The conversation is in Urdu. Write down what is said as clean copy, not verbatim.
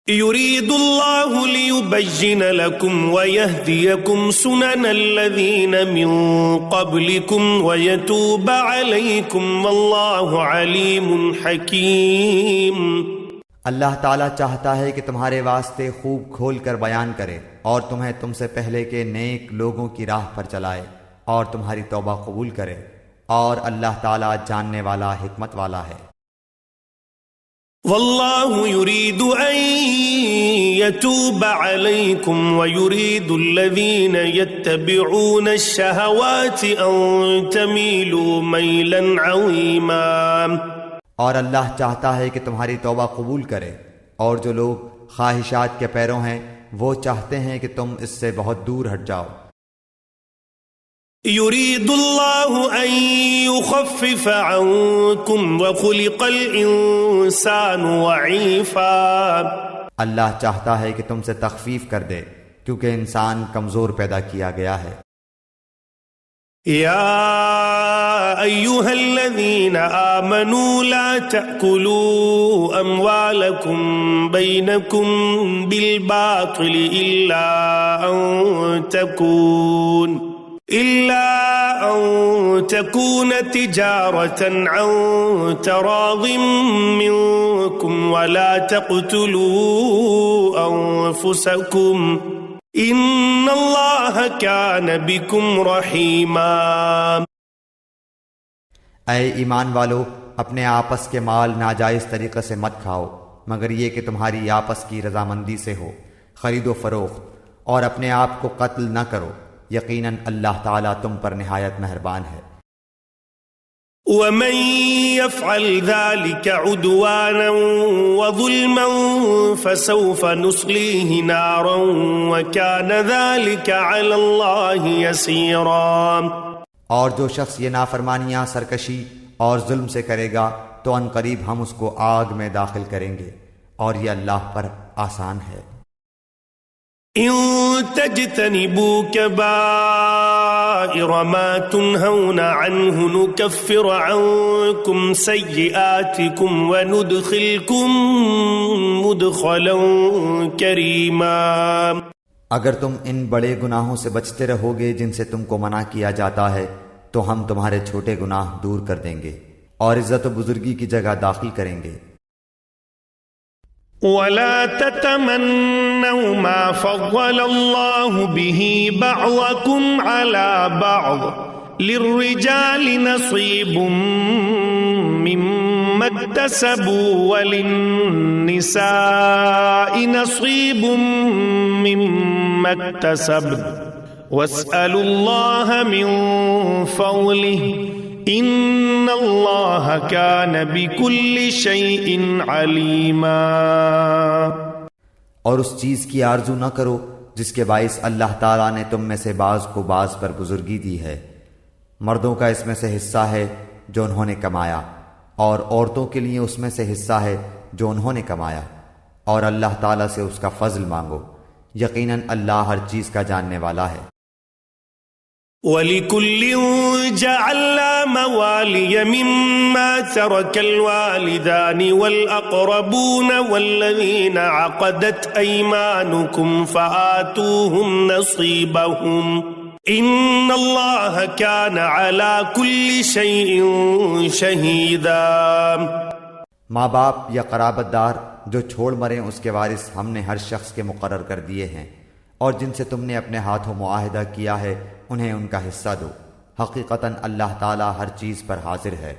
يريد الله ليبين لكم ويهديكم سنن الذين من قبلكم ويتوب عليكم والله عليم حكيم۔ اللہ تعالیٰ چاہتا ہے کہ تمہارے واسطے خوب کھول کر بیان کرے اور تمہیں تم سے پہلے کے نیک لوگوں کی راہ پر چلائے اور تمہاری توبہ قبول کرے، اور اللہ تعالیٰ جاننے والا حکمت والا ہے۔ والله يريد أن يتوب عليكم ويريد الذين يتبعون الشهوات أن تميلوا ميلا عظيما۔ اور اللہ چاہتا ہے کہ تمہاری توبہ قبول کرے، اور جو لوگ خواہشات کے پیرو ہیں وہ چاہتے ہیں کہ تم اس سے بہت دور ہٹ جاؤ۔ يريد الله أن يخفف عنكم وخلق الإنسان ضعيفا۔ اللہ چاہتا ہے کہ تم سے تخفیف کر دے کیونکہ انسان کمزور پیدا کیا گیا ہے۔ يا أيها الذين آمنوا لا تأكلوا أموالكم بينكم بالباطل إلا أن تكون تجارة عن تراض منكم ولا تقتلوا أنفسكم إن الله كان بكم رحيما۔ اے ایمان والو، اپنے آپس کے مال ناجائز طریقے سے مت کھاؤ مگر یہ کہ تمہاری آپس کی رضامندی سے ہو، خرید و فروخت، اور اپنے آپ کو قتل نہ کرو، یقیناً اللہ تعالیٰ تم پر نہایت مہربان ہے۔ ومن يفعل ذلك عدوانا وظلما فسوف نصليه نارا وكان ذلك على الله يسيرا۔ اور جو شخص یہ نافرمانیاں، سرکشی اور ظلم سے کرے گا تو ان قریب ہم اس کو آگ میں داخل کریں گے، اور یہ اللہ پر آسان ہے۔ إن تجتنبوا كبائر ما تنهون عنه نكفر عنكم سيئاتكم وندخلكم مدخلا كريما۔ اگر تم ان بڑے گناہوں سے بچتے رہو گے جن سے تم کو منع کیا جاتا ہے تو ہم تمہارے چھوٹے گناہ دور کر دیں گے اور عزت و بزرگی کی جگہ داخل کریں گے۔ ولا تتمنوا ما فضل الله به بعضكم على بعض للرجال نصيب مما اكتسبوا وللنساء نصيب مما اكتسبن واسألوا الله من فضله ان اللہ کان بکل شیء علیما۔ اور اس چیز کی آرزو نہ کرو جس کے باعث اللہ تعالیٰ نے تم میں سے بعض کو بعض پر بزرگی دی ہے۔ مردوں کا اس میں سے حصہ ہے جو انہوں نے کمایا، اور عورتوں کے لیے اس میں سے حصہ ہے جو انہوں نے کمایا، اور اللہ تعالیٰ سے اس کا فضل مانگو، یقیناً اللہ ہر چیز کا جاننے والا ہے۔ وَلِكُلٍّ جَعَلْنَا مَوَالِيَ مِمَّا تَرَكَ الْوَالِدَانِ وَالْأَقْرَبُونَ وَالَّذِينَ عَقَدَتْ أَيْمَانُكُمْ فَآتُوهُمْ نَصِيبَهُمْ إِنَّ اللَّهَ كَانَ عَلَى كُلِّ شَيْءٍ شَهِيدًا۔ ماں باپ یا قرابت دار جو چھوڑ مریں اس کے وارث ہم نے ہر شخص کے مقرر کر دیے ہیں، اور جن سے تم نے اپنے ہاتھوں معاہدہ کیا ہے انہیں ان کا حصہ دو، حقیقتاً اللہ تعالیٰ ہر چیز پر حاضر ہے۔